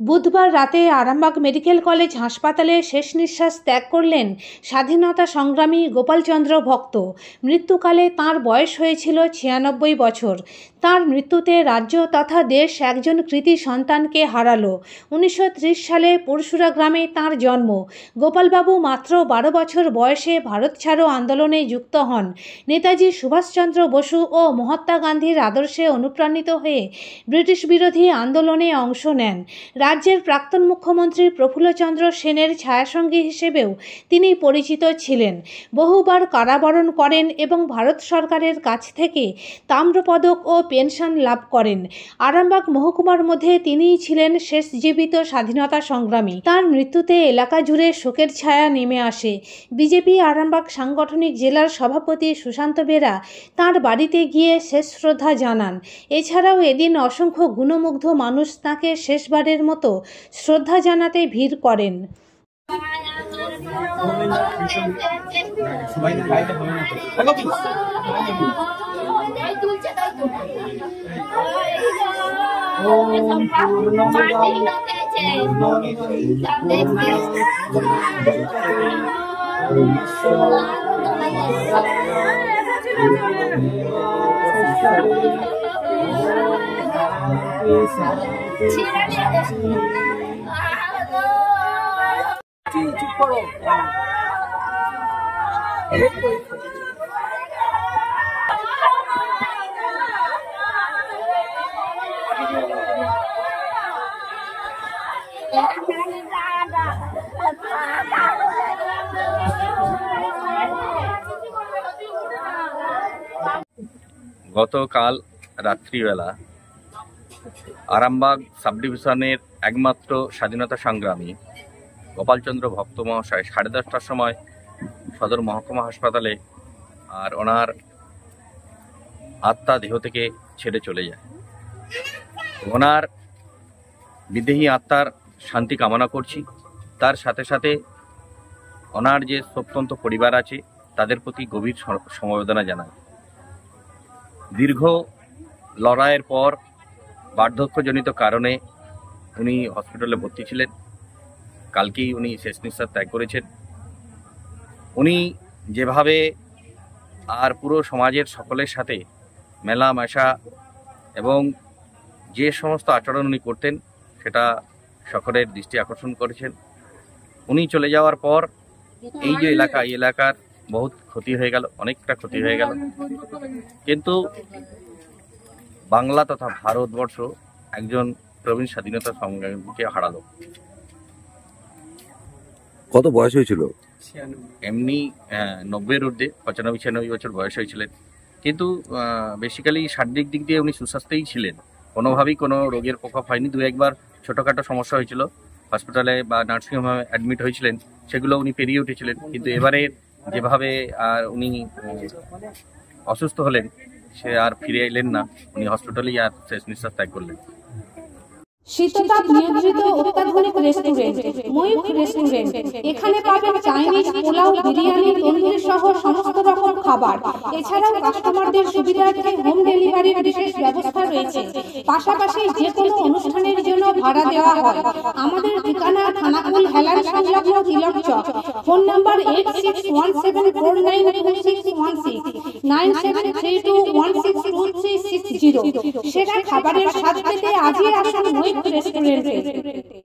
বুধবার রাতে Arambagh medical college হাসপাতালে শেষ নিঃশ্বাস ত্যাগ করলেন স্বাধীনতা সংগ্রামী গোপালচন্দ্র ভক্ত। মৃত্যুকালে তাঁর বয়স হয়েছিল ৯৬ বছর। তাঁর মৃত্যুতে রাজ্য তথা দেশ একজন কৃতী সন্তানকে হারালো। ১৯৩০ সালে পরশুরা গ্রামে তাঁর জন্ম। গোপালবাবু মাত্র ১২ বছর বয়সে ভারত ছাড়ো আন্দোলনে যুক্ত হন। নেতাজি সুভাষচন্দ্র বসু ও মহাত্মা গান্ধীর আদর্শে অনুপ্রাণিত হয়ে ব্রিটিশ বিরোধী আন্দোলনে অংশ নেন। রাজ্যের প্রাক্তন মুখ্যমন্ত্রী প্রফুল্লচন্দ্র সেনের ছায়াসঙ্গী হিসেবেও তিনি পরিচিত ছিলেন। বহুবার কারাবরণ করেন এবং ভারত সরকারের কাছ থেকে তাম্রপদক ও পেনশন লাভ করেন। আরামবাগ মহকুমার মধ্যে তিনিই ছিলেন শেষ জীবিত স্বাধীনতা সংগ্রামী। তার মৃত্যুতে এলাকা জুড়ে শোকের ছায়া নেমে আসে। বিজেপি আরামবাগ সাংগঠনিক জেলার সভাপতি সুশান্ত বেরা তাঁর বাড়িতে গিয়ে শেষ শ্রদ্ধা জানান। এছাড়াও এদিন অসংখ্য গুণমুগ্ধ মানুষ তাঁকে শেষবারের মতো শ্রদ্ধা জানাতে ভিড় করেন। গতকাল রাত্রিবেলা আরামবাগ সাব ডিভিশনের একমাত্র স্বাধীনতা সংগ্রামী গোপালচন্দ্র ভক্ত মহাশয় 10:30টার সময় সদর মহকুমা হাসপাতালে আর ওনার আত্মা দেহ থেকে ছেড়ে চলে যায়। ওনার বিদেহী আত্মার শান্তি কামনা করছি। তার সাথে সাথে ওনার যে প্রত্যন্ত পরিবার আছে তাদের প্রতি গভীর সমবেদনা জানাই। দীর্ঘ লড়াইয়ের পর বার্ধক্যজনিত কারণে উনি হসপিটালে ভর্তি ছিলেন। কালকেই উনি শেষ নিঃশ্বাস ত্যাগ করেছেন। উনি যেভাবে আর পুরো সমাজের সকলের সাথে মেলামেশা এবং যে সমস্ত আচরণ উনি করতেন সেটা সকলের দৃষ্টি আকর্ষণ করেছেন। উনি চলে যাওয়ার পর এই যে এলাকা, এই এলাকার বহুত ক্ষতি হয়ে গেল, অনেকটা ক্ষতি হয়ে গেল। কিন্তু বাংলা তথা ভারতবর্ষ একজন প্রবীণ স্বাধীনতা সংগ্রামীকে হারালো। কত বয়স হয়েছিল? এমনি 90-এর ঊর্ধ্বে, 95-96 বছর বয়স হয়েছিলেন। কিন্তু বেসিক্যালি শারীরিক দিক দিয়ে উনি সুস্বাস্থ্যই ছিলেন। কোনোভাবেই কোনো রোগের প্রকোপ হয়নি। দু একবার ছোটোখাটো সমস্যা হয়েছিল, হসপিটালে বা নার্সিংহোমে অ্যাডমিট হয়েছিলেন, সেগুলো উনি পেরিয়ে উঠেছিলেন। কিন্তু এবারে যেভাবে উনি অসুস্থ হলেন সে আর ফিরে এলেন না। উনি হসপিটালেই আর শেষ নিঃশ্বাস ত্যাগ করলেন। শীততাপ নিয়ন্ত্রিত অত্যাধুনিক রেস্টুরেন্ট ময়ূখ রেস্টুরেন্ট। এখানে পাবেন চাইনিজ, পোলাও, বিরিয়ানি, তন্দুরি সহ সমস্ত রকম খাবার। এছাড়াও কাস্টমারদের সুবিধার্থে হোম ডেলিভারির বিশেষ ব্যবস্থা রয়েছে। পাশাপাশি যে কোনো অনুষ্ঠানের জন্য ভাড়া দেওয়া হয়। আমাদের ঠিকানা খানাকুল হেলান সংলগ্ন তিলক চক। Phone number 8617492616 9732162360। সেরা খাবারের স্বাদ পেতে আজই আসুন ময়ূখ রেস্টুরেন্টে।